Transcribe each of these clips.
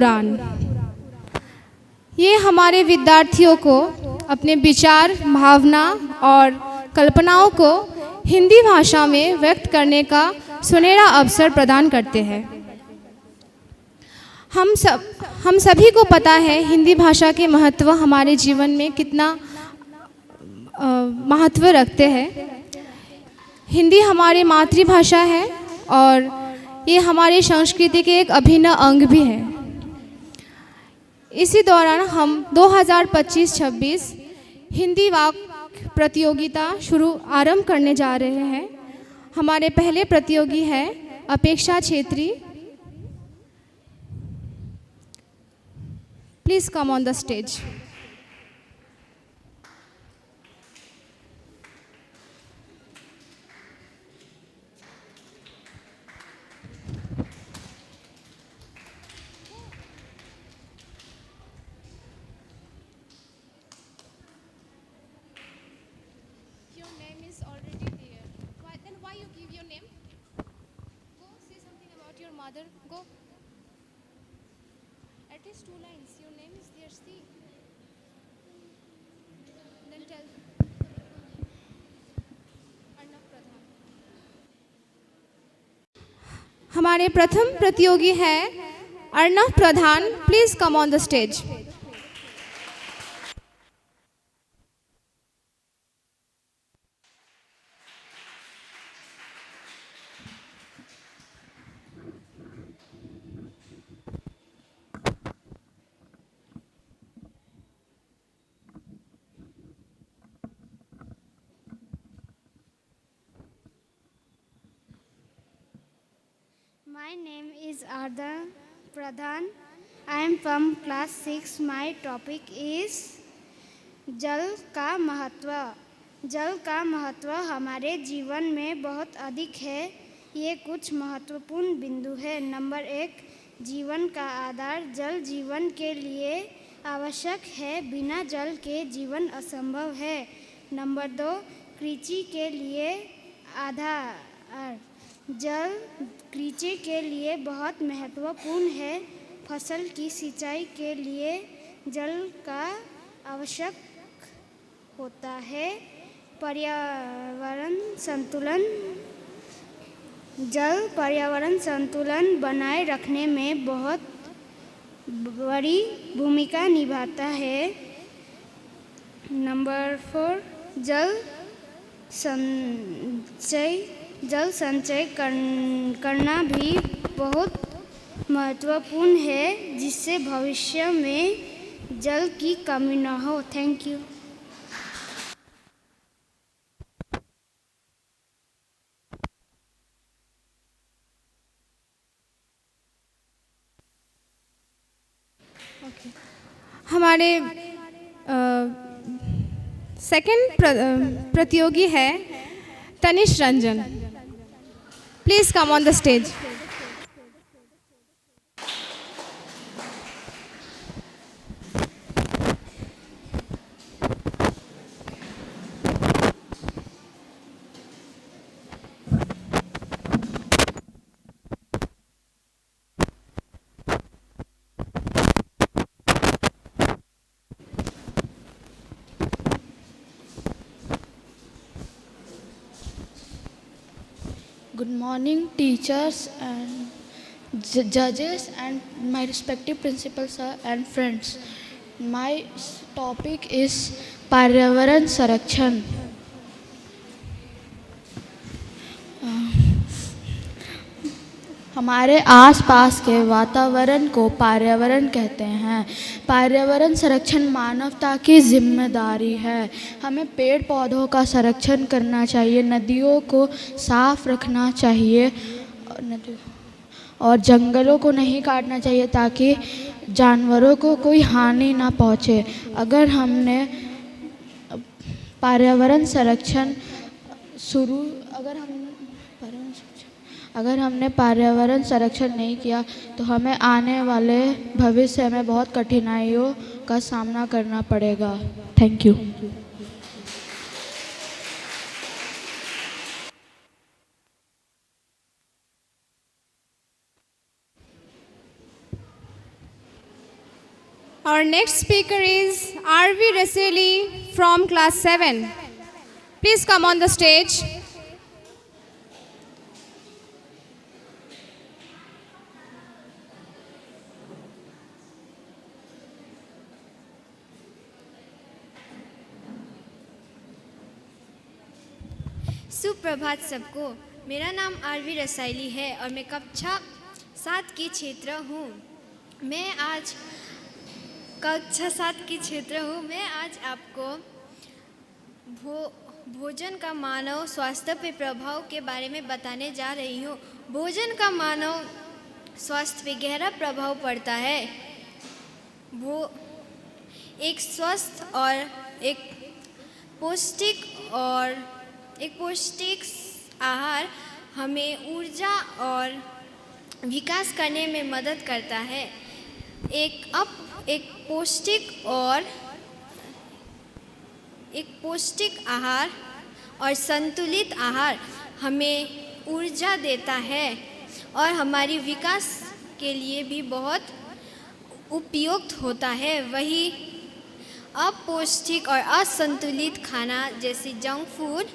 उड़ान। ये हमारे विद्यार्थियों को अपने विचार, भावना और कल्पनाओं को हिंदी भाषा में व्यक्त करने का सुनहरा अवसर प्रदान करते हैं। हम सभी को पता है हिंदी भाषा के महत्व हमारे जीवन में कितना महत्व रखते हैं। हिंदी हमारी मातृभाषा है और ये हमारी संस्कृति के एक अभिन्न अंग भी है। इसी दौरान हम 2025-26 हिंदी वाक्य प्रतियोगिता आरंभ करने जा रहे हैं। हमारे पहले प्रतियोगी है अपेक्षा Chhetri. Please come on the stage. Mother, go. At least 2 lines. Your name is there, see. Then tell. Arnav Pradhan. हमारे प्रथम प्रतियोगी है Arnav Pradhan. Please come on the stage. My name is Ardha Pradhan. I am from class 6. My topic is जल का महत्व। जल का महत्व हमारे जीवन में बहुत अधिक है। ये कुछ महत्वपूर्ण बिंदु है। नंबर 1, जीवन का आधार। जल जीवन के लिए आवश्यक है। बिना जल के जीवन असंभव है। नंबर 2, कृषि के लिए आधार। जल कृषि के लिए बहुत महत्वपूर्ण है। फसल की सिंचाई के लिए जल का आवश्यक होता है। पर्यावरण संतुलन। जल पर्यावरण संतुलन बनाए रखने में बहुत बड़ी भूमिका निभाता है। नंबर 4, जल संचय करना भी बहुत महत्वपूर्ण है, जिससे भविष्य में जल की कमी न हो। Thank you. हमारे सेकंड प्रतियोगी है Tanish Ranjan. Please come on the stage. Good morning, teachers and judges and my respective principals and friends. My topic is पर्यावरण संरक्षण। हमारे आसपास के वातावरण को पर्यावरण कहते हैं। पर्यावरण संरक्षण मानवता की जिम्मेदारी है। हमें पेड़ पौधों का संरक्षण करना चाहिए, नदियों को साफ रखना चाहिए और जंगलों को नहीं काटना चाहिए ताकि जानवरों को कोई हानि ना पहुँचे। अगर हमने पर्यावरण संरक्षण अगर हमने पर्यावरण संरक्षण नहीं किया तो हमें आने वाले भविष्य में बहुत कठिनाइयों का सामना करना पड़ेगा। Thank you. Our next speaker is R.V. Raseli from class 7. Please come on the stage. सुप्रभात सबको। मेरा नाम आरवी रसायली है और मैं कक्षा 7 की छात्र हूँ। मैं आज आपको भोजन का मानव स्वास्थ्य पे प्रभाव के बारे में बताने जा रही हूँ। भोजन का मानव स्वास्थ्य पे गहरा प्रभाव पड़ता है। एक स्वस्थ और एक पौष्टिक आहार हमें ऊर्जा और विकास करने में मदद करता है। एक पौष्टिक आहार और संतुलित आहार हमें ऊर्जा देता है और हमारी विकास के लिए भी बहुत उपयुक्त होता है। वही अपौष्टिक और असंतुलित खाना जैसे जंक फूड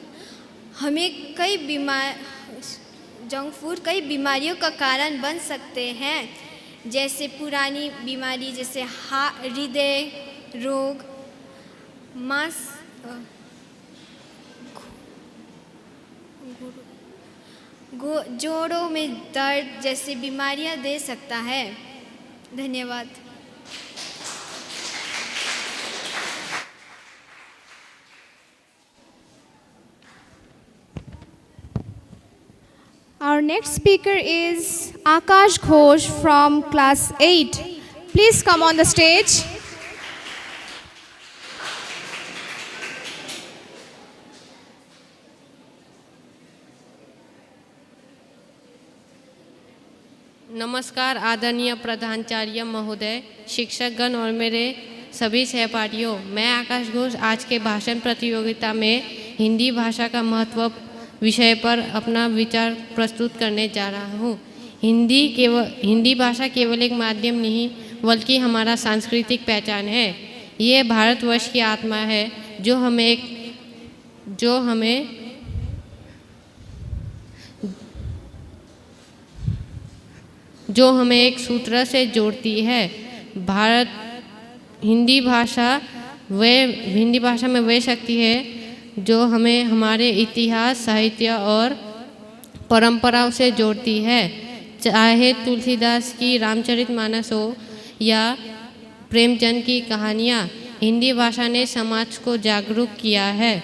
कई बीमारियों का कारण बन सकते हैं, जैसे पुरानी बीमारी जैसे हृदय रोग, जोड़ों में दर्द जैसी बीमारियां दे सकता है। धन्यवाद। Our next speaker is Akash Ghosh from class 8. Please come on the stage. नमस्कार आदरणीय प्रधानाचार्य महोदय, शिक्षकगण और मेरे सभी सहपाठियों। मैं आकाश घोष आज के भाषण प्रतियोगिता में हिंदी भाषा का महत्व विषय पर अपना विचार प्रस्तुत करने जा रहा हूँ। हिंदी भाषा केवल एक माध्यम नहीं बल्कि हमारा सांस्कृतिक पहचान है। ये भारतवर्ष की आत्मा है जो हमें एक सूत्र से जोड़ती है। हिंदी भाषा में वह शक्ति है जो हमें हमारे इतिहास, साहित्य और परंपराओं से जोड़ती है। चाहे तुलसीदास की रामचरितमानस हो या प्रेमचंद की कहानियाँ, हिंदी भाषा ने समाज को जागरूक किया है।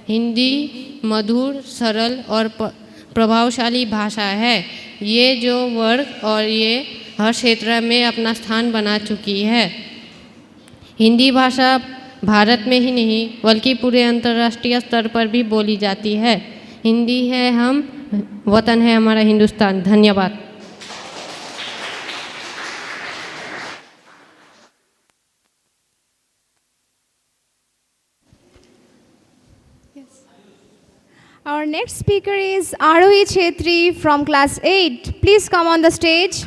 हिंदी मधुर, सरल और प्रभावशाली भाषा है। ये जो वर्ग और ये हर क्षेत्र में अपना स्थान बना चुकी है। हिंदी भाषा भारत में ही नहीं बल्कि पूरे अंतर्राष्ट्रीय स्तर पर भी बोली जाती है। हिंदी है वतन है हमारा हिंदुस्तान। धन्यवाद। Our next speaker is Arohi Chetri from class 8. Please come on the stage.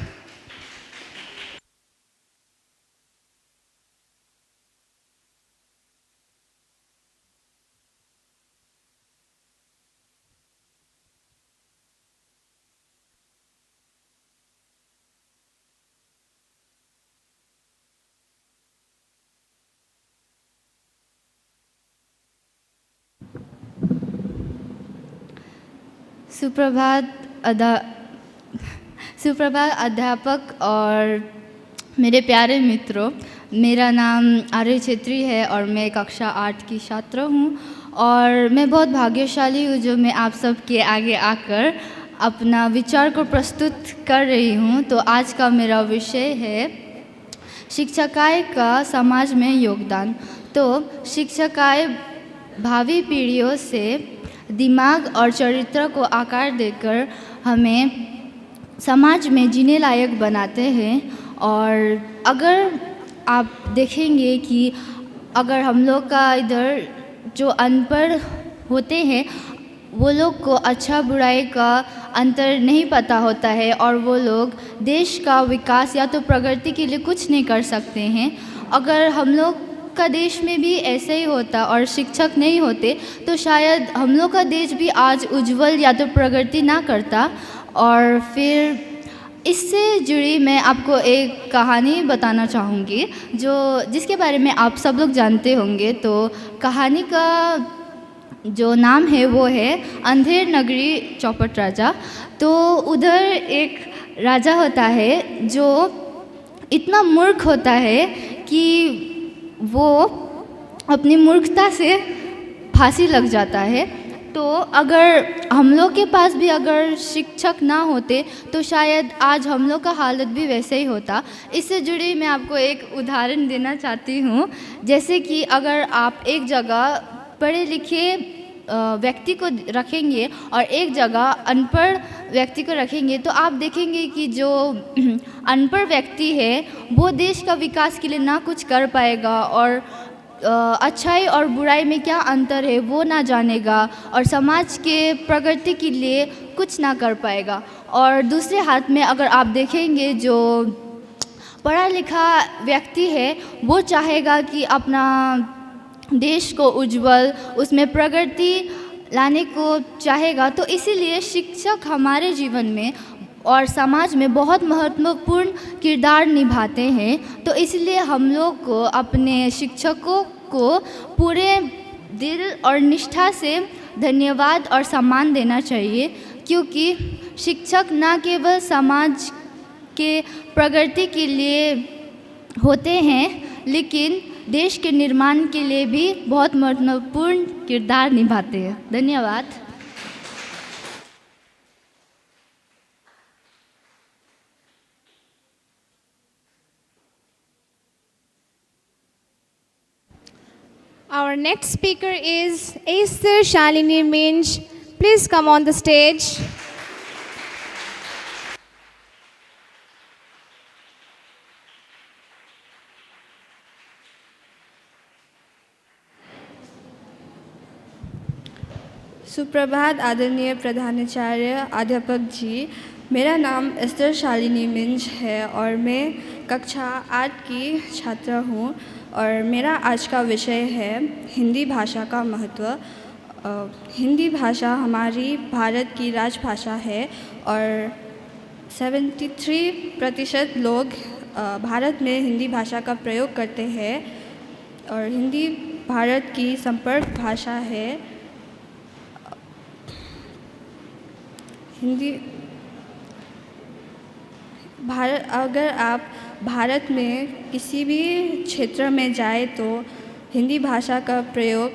सुप्रभात अध्यापक और मेरे प्यारे मित्रों। मेरा नाम आरोही छेत्री है और मैं कक्षा 8 की छात्र हूँ और मैं बहुत भाग्यशाली हूँ जो मैं आप सबके आगे आकर अपना विचार को प्रस्तुत कर रही हूँ। तो आज का मेरा विषय है शिक्षकाएँ का समाज में योगदान। तो शिक्षकाएँ भावी पीढ़ियों से दिमाग और चरित्र को आकार देकर हमें समाज में जीने लायक बनाते हैं। और अगर आप देखेंगे कि अगर हम लोग का इधर जो अनपढ़ होते हैं वो लोग को अच्छा बुराई का अंतर नहीं पता होता है और वो लोग देश का विकास या तो प्रगति के लिए कुछ नहीं कर सकते हैं। अगर हम लोग का देश में भी ऐसे ही होता और शिक्षक नहीं होते तो शायद हम लोग का देश भी आज उज्जवल या तो प्रगति ना करता। और फिर इससे जुड़ी मैं आपको एक कहानी बताना चाहूँगी जिसके बारे में आप सब लोग जानते होंगे। तो कहानी का जो नाम है वो है अंधेर नगरी चौपट राजा। तो उधर एक राजा होता है जो इतना मूर्ख होता है कि वो अपनी मूर्खता से फांसी लग जाता है। तो अगर हम लोग के पास भी अगर शिक्षक ना होते तो शायद आज हम लोग का हालत भी वैसे ही होता। इससे जुड़ी मैं आपको एक उदाहरण देना चाहती हूँ। जैसे कि अगर आप एक जगह पढ़े लिखे व्यक्ति को रखेंगे और एक जगह अनपढ़ व्यक्ति को रखेंगे तो आप देखेंगे कि जो अनपढ़ व्यक्ति है वो देश का विकास के लिए ना कुछ कर पाएगा और अच्छाई और बुराई में क्या अंतर है वो ना जानेगा और समाज के प्रगति के लिए कुछ ना कर पाएगा। और दूसरे हाथ में अगर आप देखेंगे जो पढ़ा लिखा व्यक्ति है वो चाहेगा कि अपना देश को उज्जवल उसमें प्रगति लाने को चाहेगा। तो इसीलिए शिक्षक हमारे जीवन में और समाज में बहुत महत्वपूर्ण किरदार निभाते हैं। तो इसलिए हम लोग को अपने शिक्षकों को पूरे दिल और निष्ठा से धन्यवाद और सम्मान देना चाहिए, क्योंकि शिक्षक न केवल समाज के प्रगति के लिए होते हैं लेकिन देश के निर्माण के लिए भी बहुत महत्वपूर्ण किरदार निभाते हैं। धन्यवाद। Our next speaker is Esther Shalini Minj. Please come on the stage. सुप्रभात आदरणीय प्रधानाचार्य अध्यापक जी, मेरा नाम एस्टर शालिनी मिंज है और मैं कक्षा 8 की छात्रा हूँ और मेरा आज का विषय है हिंदी भाषा का महत्व। हिंदी भाषा हमारी भारत की राजभाषा है और 73% लोग भारत में हिंदी भाषा का प्रयोग करते हैं और हिंदी भारत की संपर्क भाषा है। अगर आप भारत में किसी भी क्षेत्र में जाए तो हिंदी भाषा का प्रयोग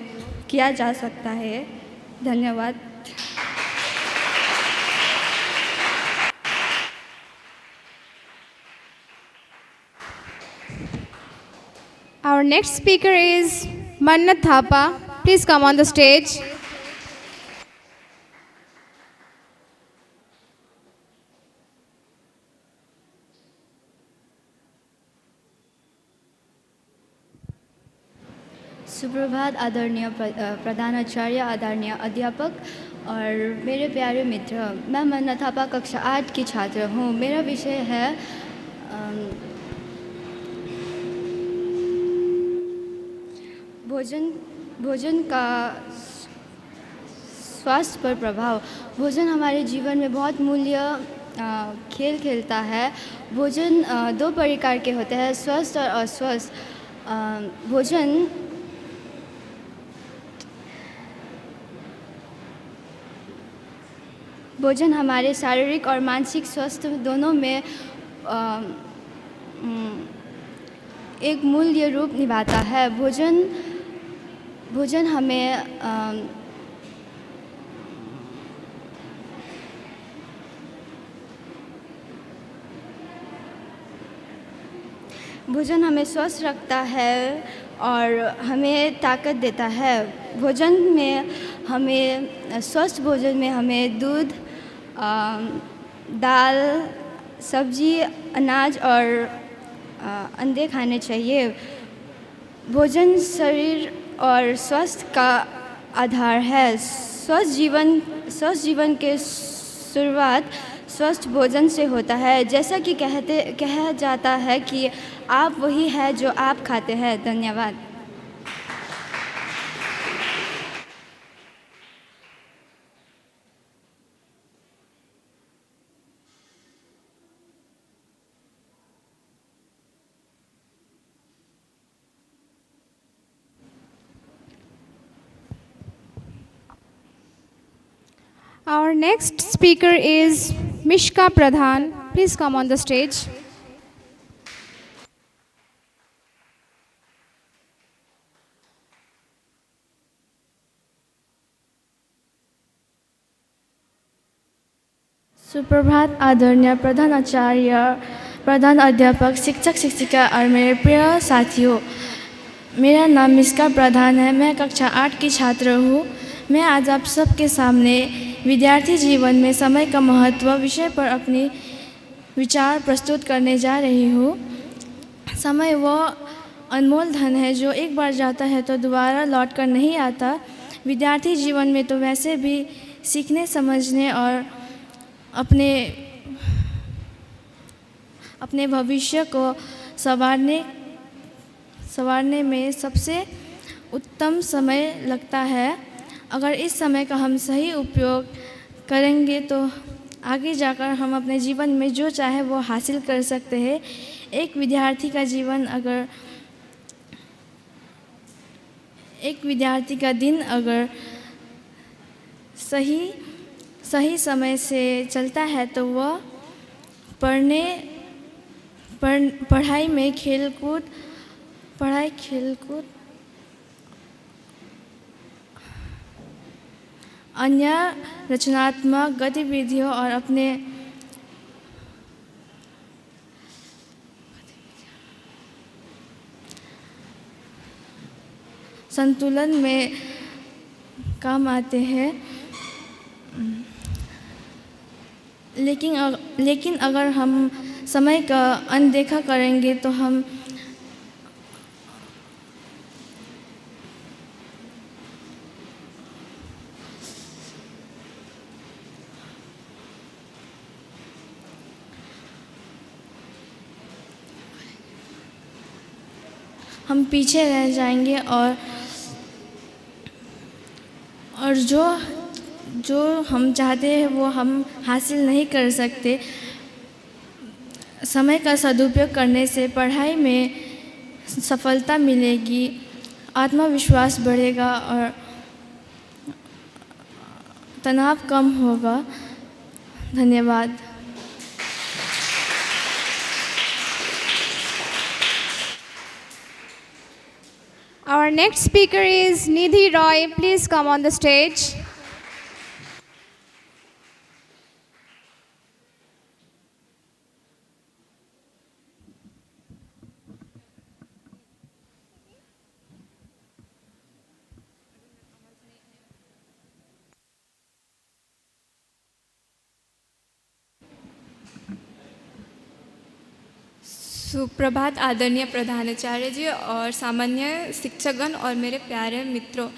किया जा सकता है। धन्यवाद। Our next speaker is Mannat Thapa. Please come on the stage. सुप्रभात आदरणीय प्रधानाचार्य, आदरणीय अध्यापक और मेरे प्यारे मित्र। मैं मन्नत थापा कक्षा 8 की छात्र हूँ। मेरा विषय है भोजन का स्वास्थ्य पर प्रभाव। भोजन हमारे जीवन में बहुत मूल्य खेल खेलता है। भोजन 2 प्रकार के होते हैं, स्वस्थ और अस्वस्थ। भोजन हमारे शारीरिक और मानसिक स्वास्थ्य दोनों में एक मूल्य रूप निभाता है। भोजन हमें स्वस्थ रखता है और हमें ताकत देता है। स्वस्थ भोजन में हमें दूध, दाल, सब्जी, अनाज और अंडे खाने चाहिए। भोजन शरीर और स्वास्थ्य का आधार है। स्वस्थ जीवन के शुरुआत स्वस्थ भोजन से होता है। जैसा कि कहा जाता है कि आप वही है जो आप खाते हैं। धन्यवाद। Our next speaker is Mishka Pradhan. Please come on the stage. सुप्रभात आदरणीय प्रधानाचार्य, प्रधान अध्यापक, शिक्षक शिक्षिका और मेरे प्रिय साथियों। मेरा नाम मिश्का प्रधान है। मैं कक्षा 8 की छात्र हूँ। मैं आज आप सबके सामने विद्यार्थी जीवन में समय का महत्व विषय पर अपनी विचार प्रस्तुत करने जा रही हूँ। समय वह अनमोल धन है जो एक बार जाता है तो दोबारा लौट कर नहीं आता। विद्यार्थी जीवन में तो वैसे भी सीखने, समझने और अपने भविष्य को संवारने में सबसे उत्तम समय लगता है। अगर इस समय का हम सही उपयोग करेंगे तो आगे जाकर हम अपने जीवन में जो चाहे वो हासिल कर सकते हैं। एक विद्यार्थी का दिन अगर सही समय से चलता है तो वह पढ़ाई में खेलकूद अन्य रचनात्मक गतिविधियों और अपने संतुलन में काम आते हैं। लेकिन अगर हम समय का अनदेखा करेंगे तो हम पीछे रह जाएंगे और जो हम चाहते हैं वो हम हासिल नहीं कर सकते। समय का सदुपयोग करने से पढ़ाई में सफलता मिलेगी, आत्मविश्वास बढ़ेगा और तनाव कम होगा। धन्यवाद। Our next speaker is Nidhi Roy. Please come on the stage. सुप्रभात आदरणीय प्रधानाचार्य जी और सामान्य शिक्षकगण और मेरे प्यारे मित्रों।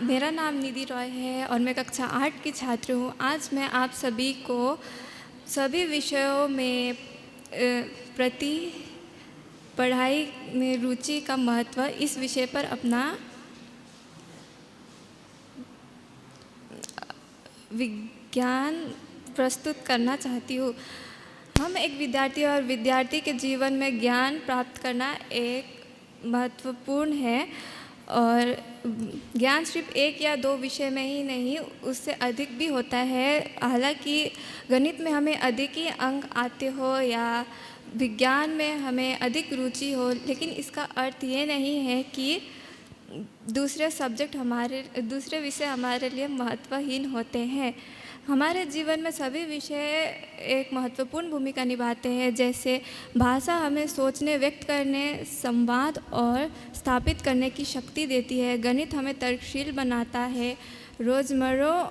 मेरा नाम निधि रॉय है और मैं कक्षा 8 की छात्र हूँ। आज मैं आप सभी को सभी विषयों में प्रति पढ़ाई में रुचि का महत्व इस विषय पर अपना विज्ञान प्रस्तुत करना चाहती हूँ। हम एक विद्यार्थी और विद्यार्थी के जीवन में ज्ञान प्राप्त करना एक महत्वपूर्ण है और ज्ञान सिर्फ एक या दो विषय में ही नहीं, उससे अधिक भी होता है। हालांकि गणित में हमें अधिक ही अंक आते हो या विज्ञान में हमें अधिक रुचि हो, लेकिन इसका अर्थ ये नहीं है कि दूसरे विषय हमारे लिए महत्वहीन होते हैं। हमारे जीवन में सभी विषय एक महत्वपूर्ण भूमिका निभाते हैं। जैसे भाषा हमें सोचने, व्यक्त करने, संवाद और स्थापित करने की शक्ति देती है। गणित हमें तर्कशील बनाता है, रोज़मर्रा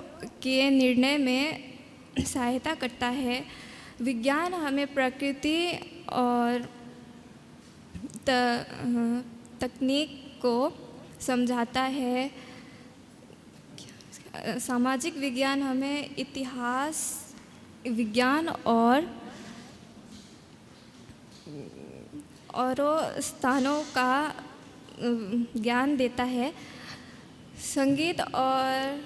के निर्णय में सहायता करता है। विज्ञान हमें प्रकृति और तकनीक को समझाता है। सामाजिक विज्ञान हमें इतिहास विज्ञान और स्थानों का ज्ञान देता है। संगीत और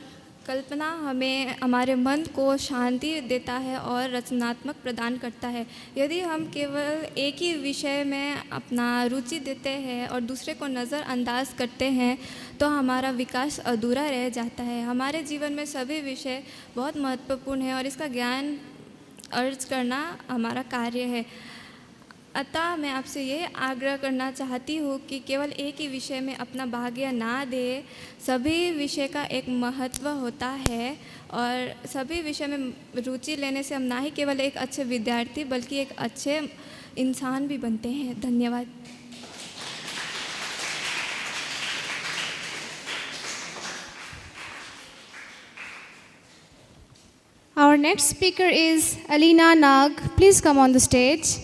कल्पना हमें हमारे मन को शांति देता है और रचनात्मक प्रदान करता है। यदि हम केवल एक ही विषय में अपना रुचि देते हैं और दूसरे को नज़रअंदाज करते हैं तो हमारा विकास अधूरा रह जाता है। हमारे जीवन में सभी विषय बहुत महत्वपूर्ण है और इसका ज्ञान अर्ज करना हमारा कार्य है। अतः मैं आपसे ये आग्रह करना चाहती हूँ कि केवल एक ही विषय में अपना भाग्य ना दे। सभी विषय का एक महत्व होता है और सभी विषय में रुचि लेने से हम ना ही केवल एक अच्छे विद्यार्थी बल्कि एक अच्छे इंसान भी बनते हैं। धन्यवाद। Our next speaker is Alina Nag. Please come on the stage.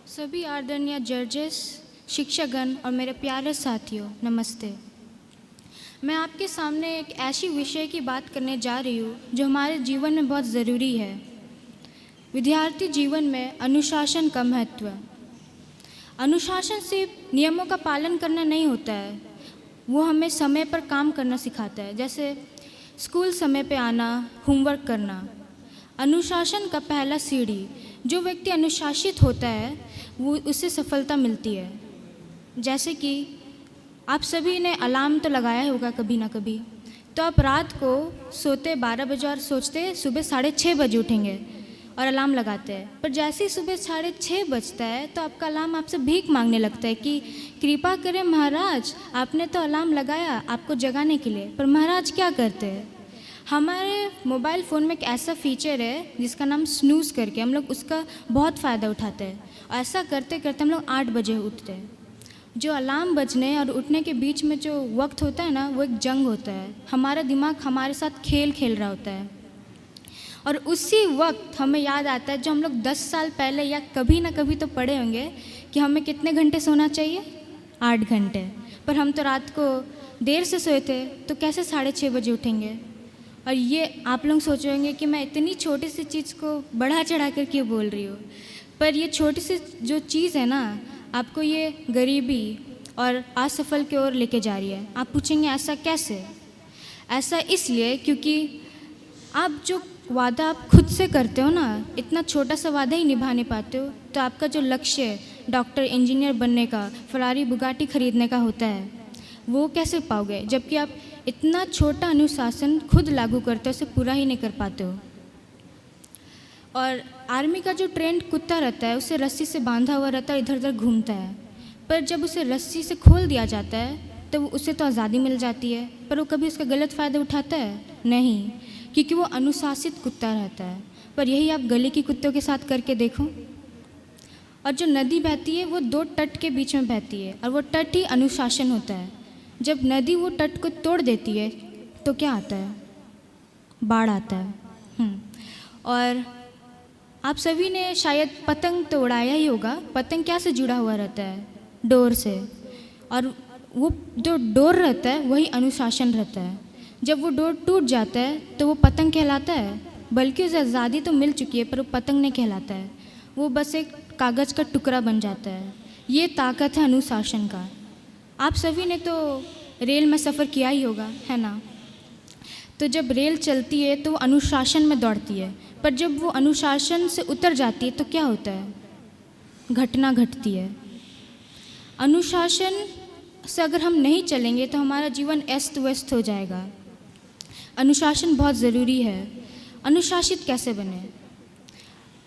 सभी आदरणीय जजेस, शिक्षकगण और मेरे प्यारे साथियों, नमस्ते। मैं आपके सामने एक ऐसी विषय की बात करने जा रही हूँ जो हमारे जीवन में बहुत ज़रूरी है। विद्यार्थी जीवन में अनुशासन का महत्व। अनुशासन सिर्फ नियमों का पालन करना नहीं होता है, वो हमें समय पर काम करना सिखाता है। जैसे स्कूल समय पे आना, होमवर्क करना। अनुशासन का पहला सीढ़ी, जो व्यक्ति अनुशासित होता है वो उससे सफलता मिलती है। जैसे कि आप सभी ने अलार्म तो लगाया होगा कभी ना कभी, तो आप रात को सोते 12 बजे और सोचते सुबह 6:30 बजे उठेंगे और अलार्म लगाते हैं। पर जैसे ही सुबह 6:30 बजता है तो आपका अलार्म आपसे भीख मांगने लगता है कि कृपा करें महाराज, आपने तो अलार्म लगाया आपको जगाने के लिए। पर महाराज क्या करते हैं, हमारे मोबाइल फ़ोन में एक ऐसा फीचर है जिसका नाम स्नूज़ करके, हम लोग उसका बहुत फ़ायदा उठाते हैं। और ऐसा करते करते हम लोग 8 बजे उठते हैं। जो अलार्म बजने और उठने के बीच में जो वक्त होता है ना, वो एक जंग होता है। हमारा दिमाग हमारे साथ खेल खेल रहा होता है और उसी वक्त हमें याद आता है जो हम लोग 10 साल पहले या कभी ना कभी तो पढ़े होंगे कि हमें कितने घंटे सोना चाहिए, 8 घंटे। पर हम तो रात को देर से सोए थे तो कैसे 6:30 बजे उठेंगे। और ये आप लोग सोच रहे होंगे कि मैं इतनी छोटी सी चीज़ को बढ़ा चढ़ा कर क्यों बोल रही हूँ। पर ये छोटी सी जो चीज़ है ना, आपको ये गरीबी और असफल की ओर लेके जा रही है। आप पूछेंगे ऐसा कैसे? ऐसा इसलिए क्योंकि आप जो वादा आप खुद से करते हो ना, इतना छोटा सा वादा ही निभा नहीं पाते हो, तो आपका जो लक्ष्य है डॉक्टर इंजीनियर बनने का, फरारी बुगाटी खरीदने का होता है, वो कैसे पाओगे जबकि आप इतना छोटा अनुशासन खुद लागू करते हो, उसे पूरा ही नहीं कर पाते हो। और आर्मी का जो ट्रेंड कुत्ता रहता है उसे रस्सी से बांधा हुआ रहता है, इधर उधर घूमता है। पर जब उसे रस्सी से खोल दिया जाता है तो उसे तो आज़ादी मिल जाती है, पर वो कभी उसका गलत फ़ायदा उठाता है नहीं, क्योंकि वो अनुशासित कुत्ता रहता है। पर यही आप गली के कुत्तों के साथ करके देखो। और जो नदी बहती है वो 2 तट के बीच में बहती है और वो तट ही अनुशासन होता है। जब नदी वो तट को तोड़ देती है तो क्या आता है, बाढ़ आता है। और आप सभी ने शायद पतंग तो उड़ाया ही होगा। पतंग क्या से जुड़ा हुआ रहता है, डोर से। और वो जो डोर रहता है वही अनुशासन रहता है। जब वो डोर टूट जाता है तो वो पतंग कहलाता है, बल्कि उसे आज़ादी तो मिल चुकी है पर वो पतंग नहीं कहलाता है, वो बस एक कागज़ का टुकड़ा बन जाता है। ये ताकत है अनुशासन का। आप सभी ने तो रेल में सफ़र किया ही होगा, है ना। तो जब रेल चलती है तो वो अनुशासन में दौड़ती है, पर जब वो अनुशासन से उतर जाती है तो क्या होता है, घटना घटती है। अनुशासन से अगर हम नहीं चलेंगे तो हमारा जीवन अस्त व्यस्त हो जाएगा। अनुशासन बहुत ज़रूरी है। अनुशासित कैसे बने?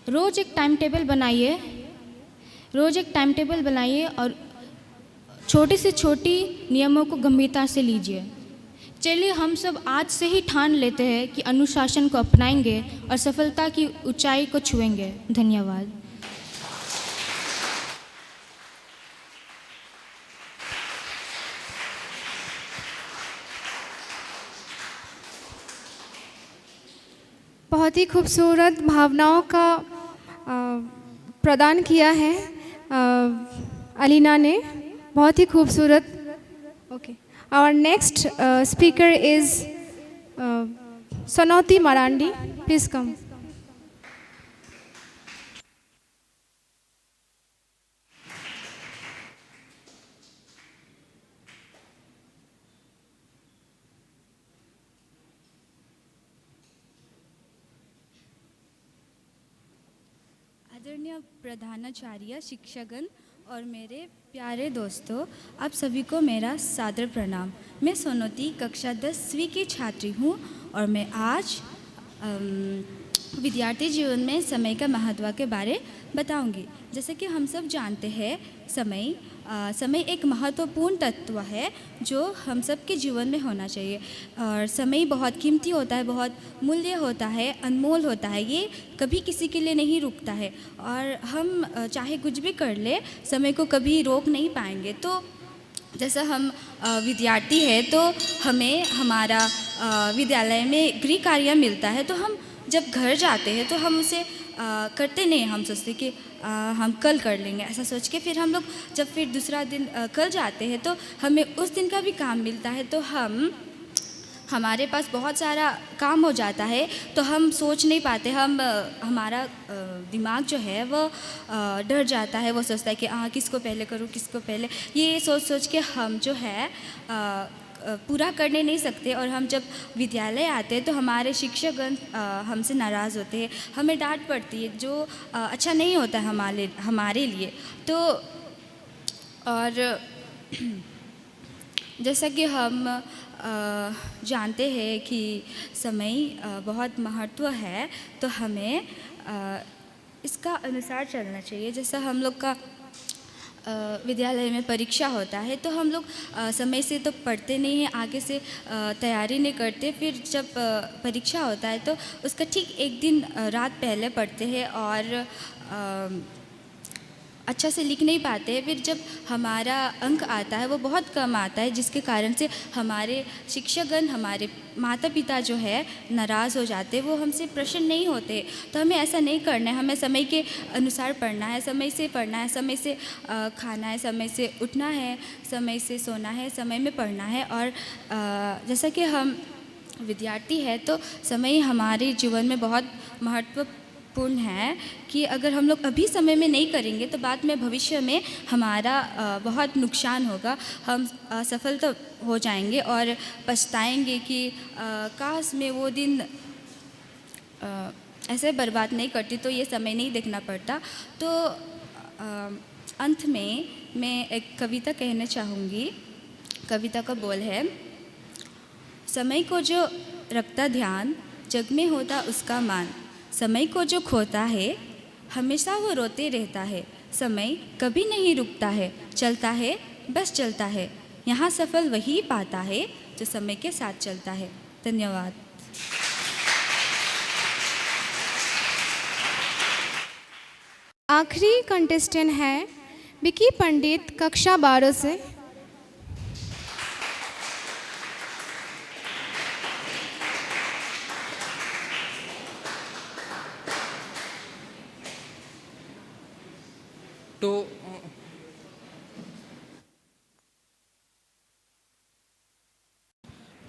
रोज़ एक टाइम टेबल बनाइए और छोटी से छोटी नियमों को गंभीरता से लीजिए। चलिए हम सब आज से ही ठान लेते हैं कि अनुशासन को अपनाएंगे और सफलता की ऊंचाई को छुएंगे। धन्यवाद। बहुत ही खूबसूरत भावनाओं का प्रदान किया है अलीना ने, बहुत ही खूबसूरत। Okay, our next speaker is Sanauti Marandi, please come. आदरणीय प्रधानाचार्य, शिक्षकगण और मेरे प्यारे दोस्तों, आप सभी को मेरा सादर प्रणाम। मैं सोनोती कक्षा 10वीं की छात्री हूँ और मैं आज विद्यार्थी जीवन में समय का महत्व के बारे बताऊंगी। जैसे कि हम सब जानते हैं, समय एक महत्वपूर्ण तत्व है जो हम सब के जीवन में होना चाहिए। और समय बहुत कीमती होता है, बहुत मूल्य होता है, अनमोल होता है। ये कभी किसी के लिए नहीं रुकता है और हम चाहे कुछ भी कर ले, समय को कभी रोक नहीं पाएंगे। तो जैसा हम विद्यार्थी है तो हमें हमारा विद्यालय में गृह कार्य मिलता है, तो हम जब घर जाते हैं तो हम उसे करते नहीं, हम सोचते कि हम कल कर लेंगे, ऐसा सोच के फिर हम लोग जब फिर दूसरा दिन कल जाते हैं तो हमें उस दिन का भी काम मिलता है, तो हमारे पास बहुत सारा काम हो जाता है, तो हम सोच नहीं पाते। हमारा दिमाग जो है वो डर जाता है, वो सोचता है कि किसको पहले करूँ, किसको पहले, ये सोच के हम जो है पूरा करने नहीं सकते। और हम जब विद्यालय आते हैं तो हमारे शिक्षकगण हमसे नाराज़ होते हैं, हमें डांट पड़ती है, जो अच्छा नहीं होता है हमारे लिए। तो और जैसा कि हम जानते हैं कि समय बहुत महत्व है, तो हमें इसका अनुसार चलना चाहिए। जैसा हम लोग का विद्यालय में परीक्षा होता है तो हम लोग समय से तो पढ़ते नहीं हैं, आगे से तैयारी नहीं करते। फिर जब परीक्षा होता है तो उसका ठीक एक दिन रात पहले पढ़ते हैं और अच्छा से लिख नहीं पाते हैं। फिर जब हमारा अंक आता है वो बहुत कम आता है, जिसके कारण से हमारे शिक्षकगण, हमारे माता पिता जो है नाराज़ हो जाते हैं, वो हमसे प्रसन्न नहीं होते। तो हमें ऐसा नहीं करना है, हमें समय के अनुसार पढ़ना है, समय से पढ़ना है, समय से खाना है, समय से उठना है, समय से सोना है, समय में पढ़ना है। और जैसा कि हम विद्यार्थी है तो समय हमारे जीवन में बहुत महत्वपूर्ण है कि अगर हम लोग अभी समय में नहीं करेंगे तो बाद में भविष्य में हमारा बहुत नुकसान होगा, हम असफल तो हो जाएंगे और पछताएंगे कि काश मैं वो दिन ऐसे बर्बाद नहीं करती तो ये समय नहीं देखना पड़ता। तो अंत में मैं एक कविता कहना चाहूँगी। कविता का बोल है, समय को जो रखता ध्यान, जग में होता उसका मान। समय को जो खोता है, हमेशा वो रोते रहता है। समय कभी नहीं रुकता है, चलता है बस चलता है। यहाँ सफल वही पाता है जो समय के साथ चलता है। धन्यवाद। आखिरी कंटेस्टेंट है विकी पंडित, कक्षा 12 से।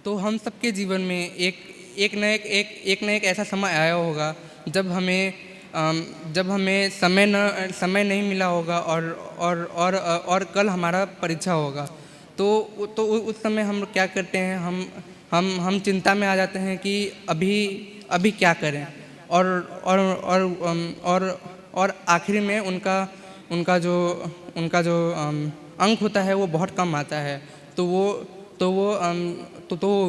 तो हम सबके जीवन में एक न एक ऐसा समय आया होगा जब हमें समय नहीं मिला होगा और कल हमारा परीक्षा होगा। तो उस समय हम क्या करते हैं, हम चिंता में आ जाते हैं कि अभी क्या करें। और आखिरी में उनका जो अंक होता है वो बहुत कम आता है। तो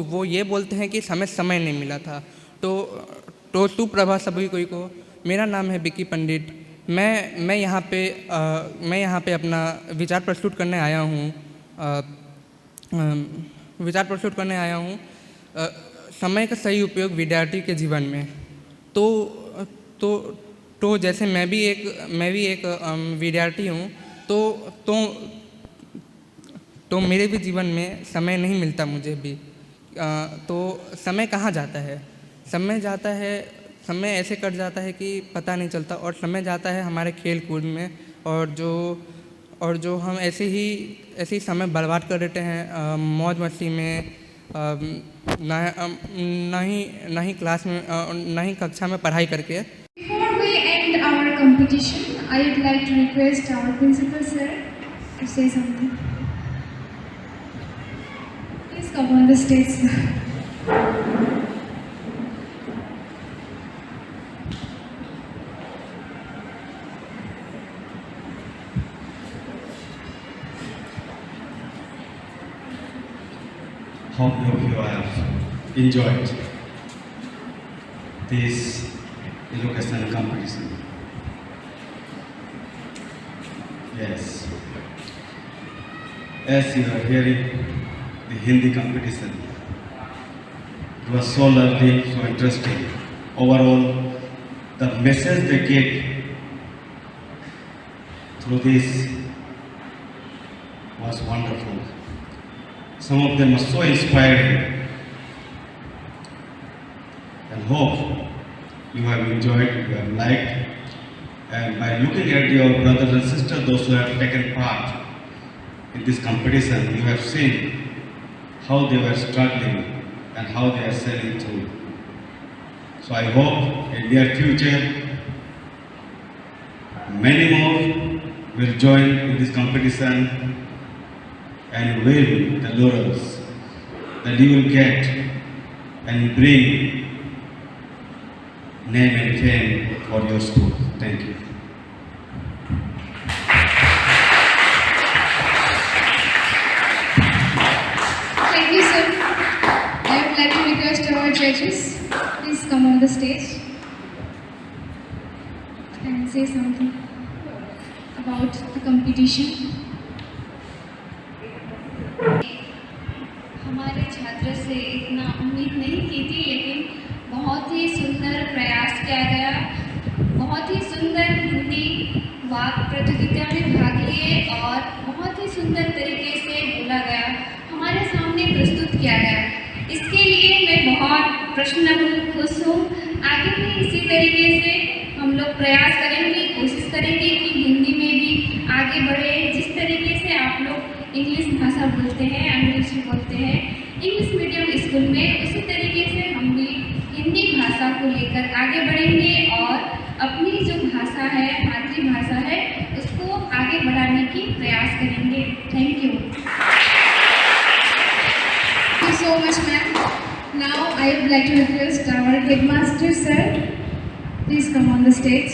वो ये बोलते हैं कि समय नहीं मिला था। तो सुप्रभात सभी को। मेरा नाम है विकी पंडित। मैं यहाँ पे अपना विचार प्रस्तुत करने आया हूँ समय का सही उपयोग विद्यार्थी के जीवन में। तो जैसे मैं भी एक विद्यार्थी हूँ, तो मेरे भी जीवन में समय नहीं मिलता मुझे भी। तो समय कहाँ जाता है? समय ऐसे कट जाता है कि पता नहीं चलता, और समय जाता है हमारे खेल कूद में, और जो हम ऐसे ही समय बर्बाद कर देते हैं मौज मस्ती में, ना ही क्लास में, ना ही कक्षा में पढ़ाई करके। Before we end our competition, I would like to request our principal sir to say something. Please come on the stage, sir. Hope you have enjoyed this educational competition. Yes. As you are hearing the Hindi competition, it was so lovely, so interesting. Overall, the message they get through this was wonderful. Some of them are so inspiring, and hope you have enjoyed, you have liked, and by looking at your brothers and sisters, those who have taken part in this competition, you have seen how they were struggling and how they are sailing through. So I hope in near future, many more will join in this competition and win the laurels that you will get and bring name and fame for your school. Thank you. Thank you, sir. I would like to request our judges. Please come on the stage and say something about the competition. हमारे छात्र से इतना उम्मीद नहीं की थी, लेकिन बहुत ही सुंदर प्रयास किया गया, बहुत ही सुंदर हिंदी वाक्य प्रतियोगिता में भाग लिए और बहुत ही सुंदर तरीके से बोला गया, हमारे सामने प्रस्तुत किया गया। इसके लिए मैं बहुत प्रसन्न हूँ, खुश हूँ। आगे भी इसी तरीके से हम लोग प्रयास करेंगे, कोशिश करेंगे कि हिंदी में भी आगे बढ़े। जिस तरीके से आप लोग इंग्लिश भाषा बोलते हैं, अंग्रेजी बोलते हैं इंग्लिश मीडियम स्कूल में, उसी तरीके से हम भी हिंदी भाषा को लेकर आगे बढ़ेंगे और अपनी जो भाषा है, मातृभाषा है, उसको आगे बढ़ाने की प्रयास करेंगे। Thank you. Thank you so much, ma'am. Now I would like to request our headmaster, sir. Please come on the stage.